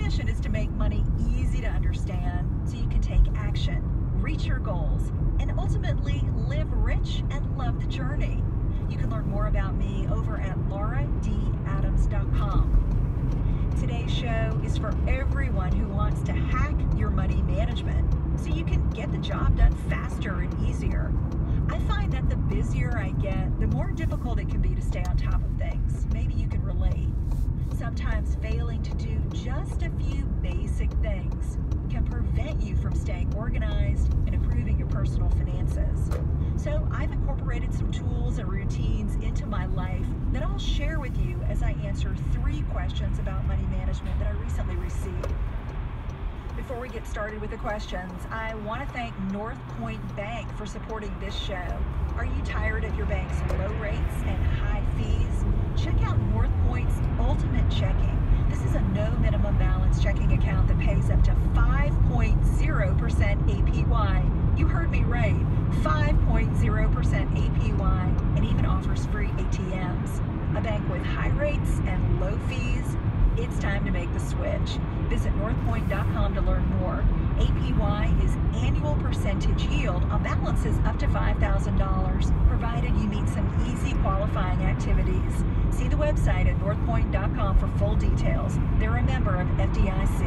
mission is to make money easy to understand so you can take action, reach your goals, and ultimately live rich and love the journey. You can learn more about me over at lauradadams.com. Today's show is for everyone who wants to hack your money management so you can get the job done faster and easier. I find that the busier I get, the more difficult it can be to stay on top of things. Maybe you can relate. Sometimes failing to do just a few basic things can prevent you from staying organized and improving your personal finances. So I've incorporated some tools and routines into my life that I'll share with you as I answer 3 questions about money management that I recently received. Before we get started with the questions, I want to thank North Point Bank for supporting this show. Are you tired of your bank's low rates and high fees? Check out North Point's Ultimate Checking. This is a no minimum balance checking account that pays up to 5.0% APY. You heard me right, 5.0% APY, and even offers free ATMs. A bank with high rates and low fees. It's time to make the switch. Visit northpoint.com to learn more. APY is annual percentage yield on balances up to $5,000, provided you meet some easy qualifying activities. See the website at northpoint.com for full details. They're a member of FDIC.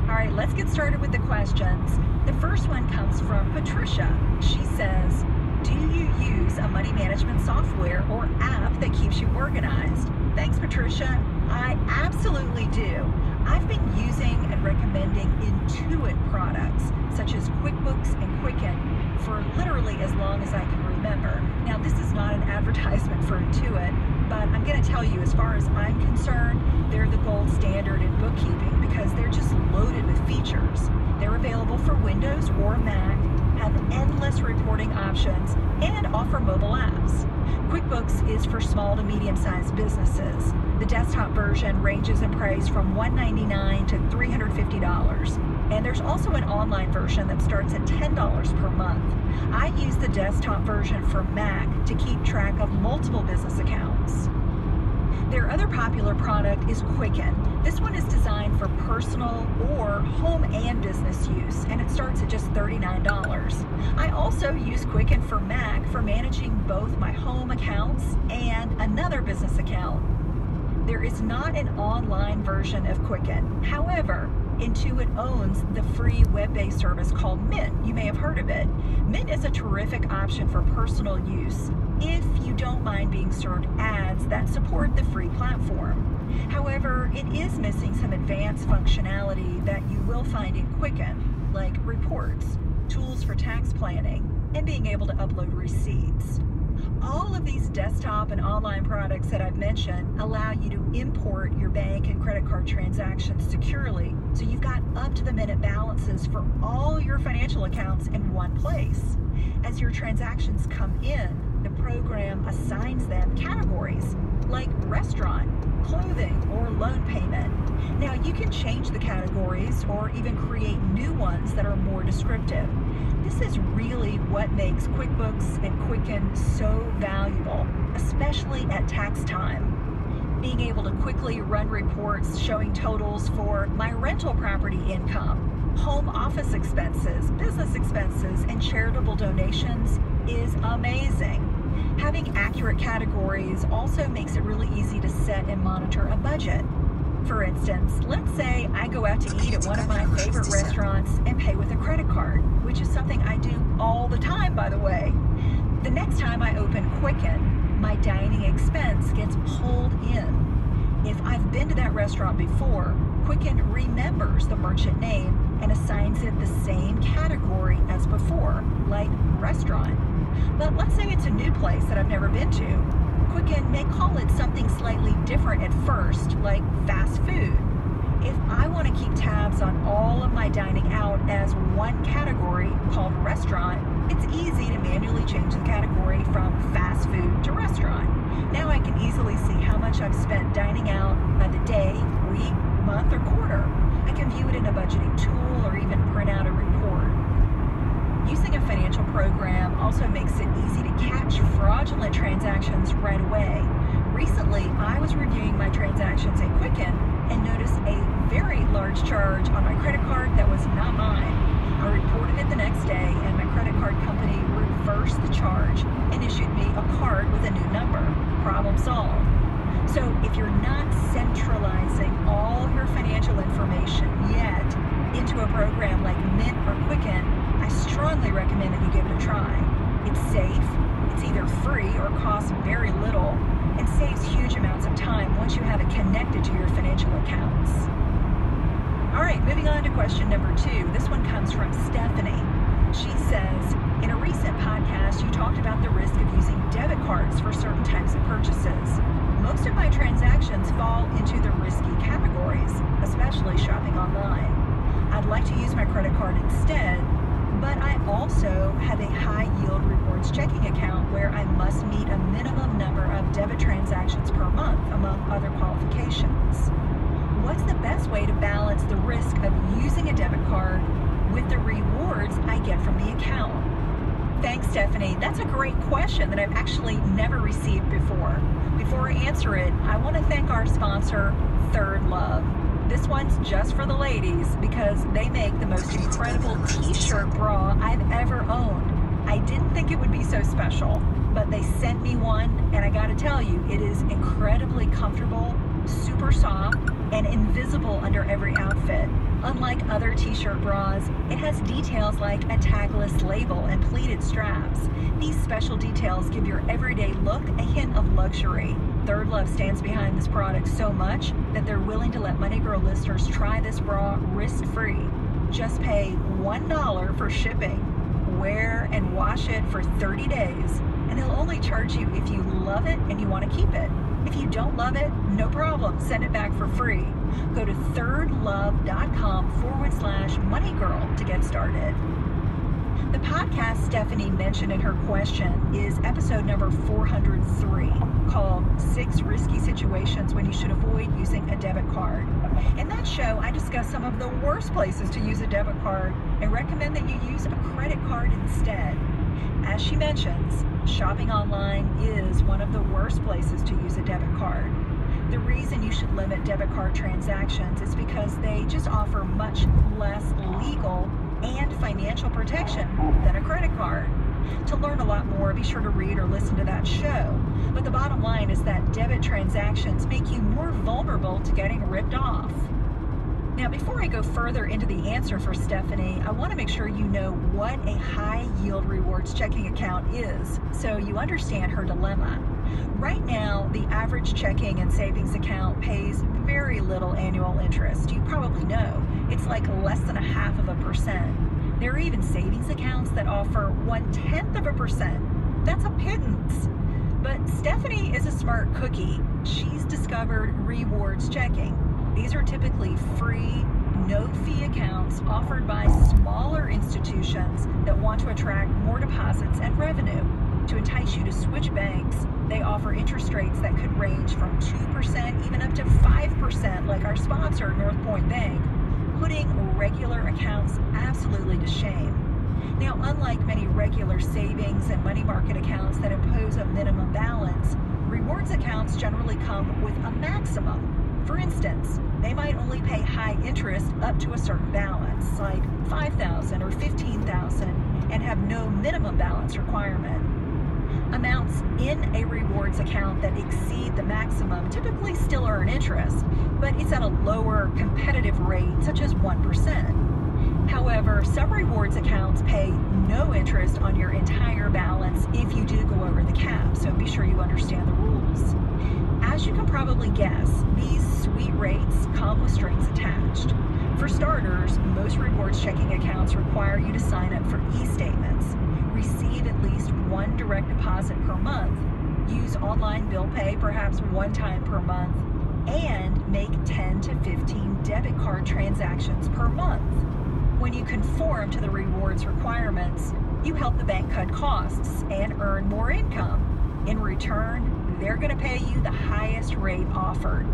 All right, let's get started with the questions. The first one comes from Patricia. She says, do you use a money management software or app that keeps you organized? Thanks, Patricia. I absolutely do. I've been using and recommending Intuit products such as QuickBooks and Quicken for literally as long as I can remember. Now, this is not an advertisement for Intuit, but I'm going to tell you, as far as I'm concerned, they're the gold standard in bookkeeping because they're just loaded with features. They're available for Windows or Mac, have endless reporting options, and offer mobile apps. QuickBooks is for small to medium-sized businesses. The desktop version ranges in price from $199 to $350. And there's also an online version that starts at $10 per month. I use the desktop version for Mac to keep track of multiple business accounts. Their other popular product is Quicken. This one is designed for personal or home and business use, and it starts at just $39. I also use Quicken for Mac for managing both my home accounts and another business account. There is not an online version of Quicken. However, Intuit owns the free web-based service called Mint. You may have heard of it. Mint is a terrific option for personal use if you don't mind being served ads that support the free platform. However, it is missing some advanced functionality that you will find in Quicken, like reports, tools for tax planning, and being able to upload receipts. All of these desktop and online products that I've mentioned allow you to import your bank and credit card transactions securely, so you've got up-to-the-minute balances for all your financial accounts in one place. As your transactions come in, the program assigns them categories like restaurant, clothing, or loan payment. Now, you can change the categories or even create new ones that are more descriptive. This is really what makes QuickBooks and Quicken so valuable, especially at tax time. Being able to quickly run reports showing totals for my rental property income, home office expenses, business expenses, and charitable donations is amazing. Having accurate categories also makes it really easy to set and monitor a budget. For instance, let's say I go out to eat at one of my favorite restaurants and pay with a credit card, which is something I do all the time, by the way. The next time I open Quicken, my dining expense gets pulled in. If I've been to that restaurant before, Quicken remembers the merchant name and assigns it the same category as before, like restaurant. But let's say it's a new place that I've never been to. Quicken may call it something slightly different at first, like fast food. If I want to keep tabs on all of my dining out as one category called restaurant, it's easy to manually change the category from fast food to restaurant. Now I can easily see how much I've spent dining out by the day, week, month, or quarter. I can view it in a budgeting tool or even print out a report. Using a financial program also makes it easy to catch fraudulent transactions right away. Recently, I was reviewing my transactions at Quicken and noticed a rewards charge on my credit card that was not mine. I reported it the next day, and my credit card company reversed the charge and issued me a card with a new number. Problem solved. So if you're not centralizing all your financial information yet into a program like Mint or Quicken, I strongly recommend that you give it a try. It's safe, it's either free or costs very little, and saves huge amounts of time once you have it connected to your financial accounts. All right, moving on to question number 2. This one comes from Stephanie. She says, in a recent podcast, you talked about the risk of using debit cards for certain types of purchases. Most of my transactions fall into the risky categories, especially shopping online. I'd like to use my credit card instead, but I also have a high-yield rewards checking account where I must meet a minimum number of debit transactions per month, among other qualifications. What's the best way to balance the risk of using a debit card with the rewards I get from the account? Thanks, Stephanie. That's a great question that I've actually never received before. Before I answer it, I want to thank our sponsor, Third Love. This one's just for the ladies because they make the most incredible t-shirt bra I've ever owned. I didn't think it would be so special, but they sent me one, and I gotta tell you, it is incredibly comfortable, super soft, and invisible under every outfit. Unlike other t-shirt bras, it has details like a tagless label and pleated straps. These special details give your everyday look a hint of luxury. Third Love stands behind this product so much that they're willing to let Money Girl listeners try this bra risk-free. Just pay $1 for shipping. Wear and wash it for 30 days, and they'll only charge you if you love it and you want to keep it. If you don't love it, no problem, send it back for free. Go to thirdlove.com/moneygirl to get started. The podcast Stephanie mentioned in her question is episode number 403, called 6 Risky Situations When You Should Avoid Using a Debit Card. In that show, I discuss some of the worst places to use a debit card and recommend that you use a credit card instead. As she mentions, shopping online is one of the worst places to use a debit card. The reason you should limit debit card transactions is because they just offer much less legal and financial protection than a credit card. To learn a lot more, be sure to read or listen to that show. But the bottom line is that debit transactions make you more vulnerable to getting ripped off. Now, before I go further into the answer for Stephanie, I want to make sure you know what a high-yield rewards checking account is, so you understand her dilemma. Right now, the average checking and savings account pays very little annual interest. You probably know. It's like less than 0.5%. There are even savings accounts that offer 0.1%. That's a pittance. But Stephanie is a smart cookie. She's discovered rewards checking. These are typically free, no-fee accounts offered by smaller institutions that want to attract more deposits and revenue. To entice you to switch banks, they offer interest rates that could range from 2% even up to 5%, like our sponsor, North Point Bank, putting regular accounts absolutely to shame. Now, unlike many regular savings and money market accounts that impose a minimum balance, rewards accounts generally come with a maximum. For instance, they might only pay high interest up to a certain balance, like $5,000 or $15,000, and have no minimum balance requirement. Amounts in a rewards account that exceed the maximum typically still earn interest, but it's at a lower competitive rate, such as 1%. However, some rewards accounts pay no interest on your entire balance if you do go over the cap, so be sure you understand the rules. As you can probably guess, these sweet rates come with strings attached. For starters, most rewards checking accounts require you to sign up for e-statements, receive at least one direct deposit per month, use online bill pay perhaps one time per month, and make 10 to 15 debit card transactions per month. When you conform to the rewards requirements, you help the bank cut costs and earn more income. In return, they're going to pay you the highest rate offered.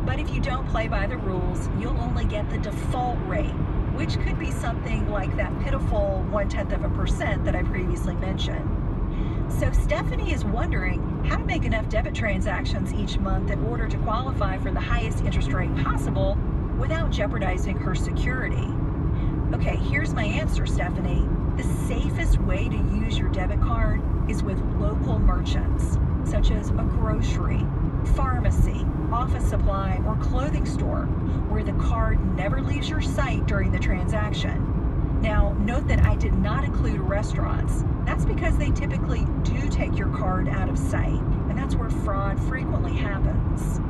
But if you don't play by the rules, you'll only get the default rate, which could be something like that pitiful 0.1% that I previously mentioned. So Stephanie is wondering how to make enough debit transactions each month in order to qualify for the highest interest rate possible without jeopardizing her security? Okay, here's my answer, Stephanie. The safest way to use your debit card is with local merchants, such as a grocery, pharmacy, office supply, or clothing store, where the card never leaves your sight during the transaction. Now, note that I did not include restaurants. That's because they typically do take your card out of sight, and that's where fraud frequently happens.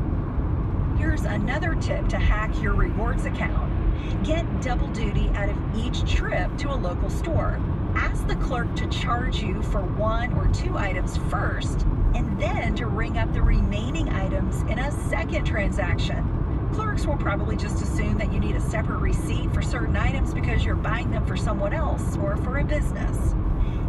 Here's another tip to hack your rewards account. Get double duty out of each trip to a local store. Ask the clerk to charge you for 1 or 2 items first, and then to ring up the remaining items in a second transaction. Clerks will probably just assume that you need a separate receipt for certain items because you're buying them for someone else or for a business.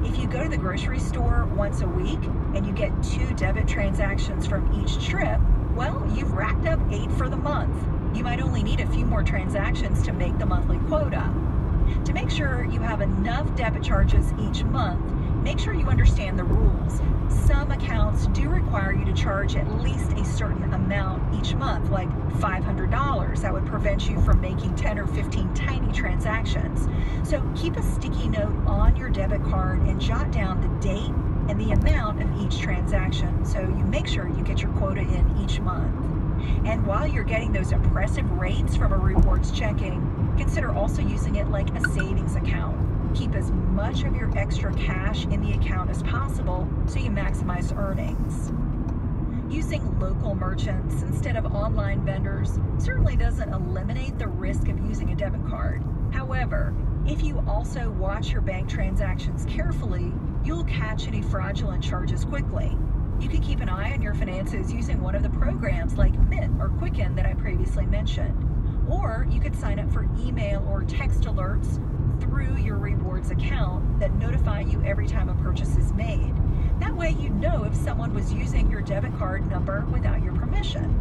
If you go to the grocery store once a week and you get 2 debit transactions from each trip, well, you've racked up 8 for the month. You might only need a few more transactions to make the monthly quota. To make sure you have enough debit charges each month, make sure you understand the rules. Some accounts do require you to charge at least a certain amount each month, like $500. That would prevent you from making 10 or 15 tiny transactions. So keep a sticky note on your debit card and jot down the date and the amount of each transaction so you make sure you get your quota in each month. And while you're getting those impressive rates from a rewards checking, consider also using it like a savings account. Keep as much of your extra cash in the account as possible so you maximize earnings. Using local merchants instead of online vendors certainly doesn't eliminate the risk of using a debit card. However, if you also watch your bank transactions carefully, you'll catch any fraudulent charges quickly. You can keep an eye on your finances using one of the programs like Mint or Quicken that I previously mentioned. Or you could sign up for email or text alerts through your rewards account that notify you every time a purchase is made. That way you know if someone was using your debit card number without your permission.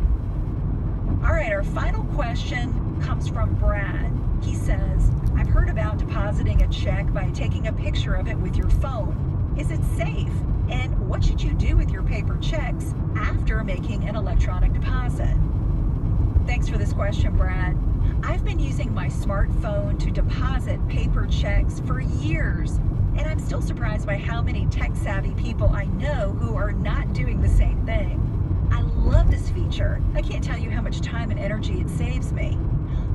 All right, our final question comes from Brad. He says, I've heard about depositing a check by taking a picture of it with your phone. Is it safe? And what should you do with your paper checks after making an electronic deposit? Thanks for this question, Brad. I've been using my smartphone to deposit paper checks for years, and I'm still surprised by how many tech-savvy people I know who are not doing the same thing. I love this feature. I can't tell you how much time and energy it saves me.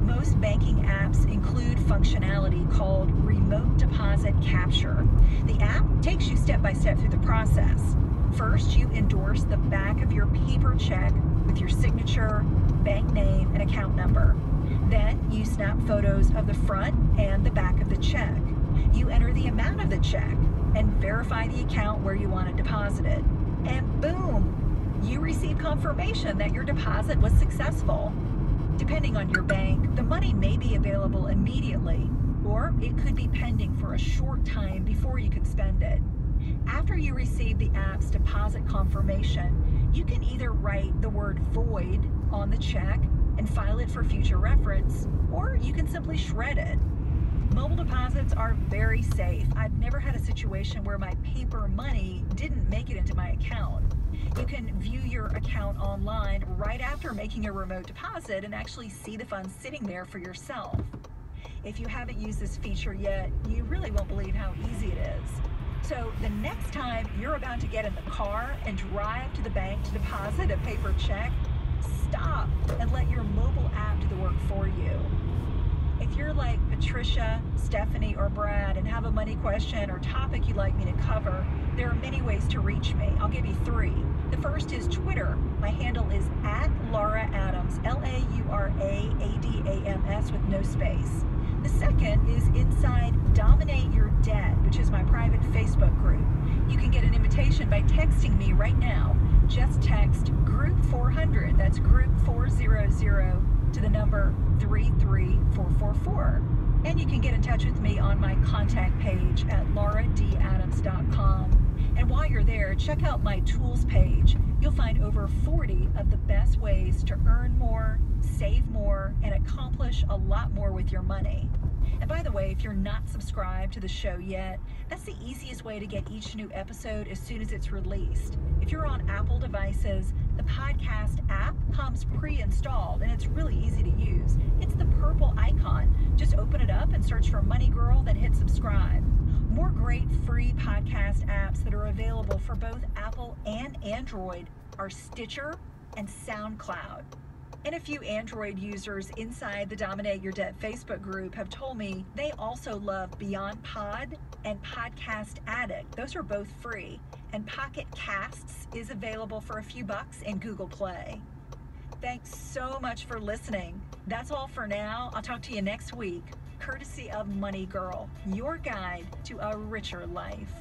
Most banking apps include functionality called Remote Deposit Capture. The app takes you step by step through the process. First, you endorse the back of your paper check with your signature, bank name, and account number. Then you snap photos of the front and the back of the check. You enter the amount of the check and verify the account where you want it deposited. And boom, you receive confirmation that your deposit was successful. Depending on your bank, the money may be available immediately, or it could be pending for a short time before you can spend it. After you receive the app's deposit confirmation, you can either write the word void on the check and file it for future reference, or you can simply shred it. Mobile deposits are very safe. I've never had a situation where my paper money didn't make it into my account. You can view your account online right after making a remote deposit and actually see the funds sitting there for yourself. If you haven't used this feature yet, you really won't believe how easy it is. So the next time you're about to get in the car and drive to the bank to deposit a paper check, stop and let your mobile app do the work for you. If you're like Patricia, Stephanie, or Brad and have a money question or topic you'd like me to cover, there are many ways to reach me. I'll give you 3. The first is Twitter. My handle is @LauraAdams, LauraAdams with no space. The second is inside Dominate Your Debt, which is my private Facebook group. You can get an invitation by texting me right now. Just text group 400, that's group 400, to the number 33444. And you can get in touch with me on my contact page at lauradadams.com. And while you're there, check out my tools page. You'll find over 40 of the best ways to earn more, save more, and accomplish a lot more with your money. And by the way, if you're not subscribed to the show yet, that's the easiest way to get each new episode as soon as it's released. If you're on Apple devices, The podcast app comes pre-installed and it's really easy to use. It's the purple icon. Just open it up and search for Money Girl, then hit subscribe. More great free podcast apps that are available for both Apple and Android are Stitcher and SoundCloud. And a few Android users inside the Dominate Your Debt Facebook group have told me they also love Beyond Pod and Podcast Addict. Those are both free. And Pocket Casts is available for a few bucks in Google Play. Thanks so much for listening. That's all for now. I'll talk to you next week, courtesy of Money Girl, your guide to a richer life.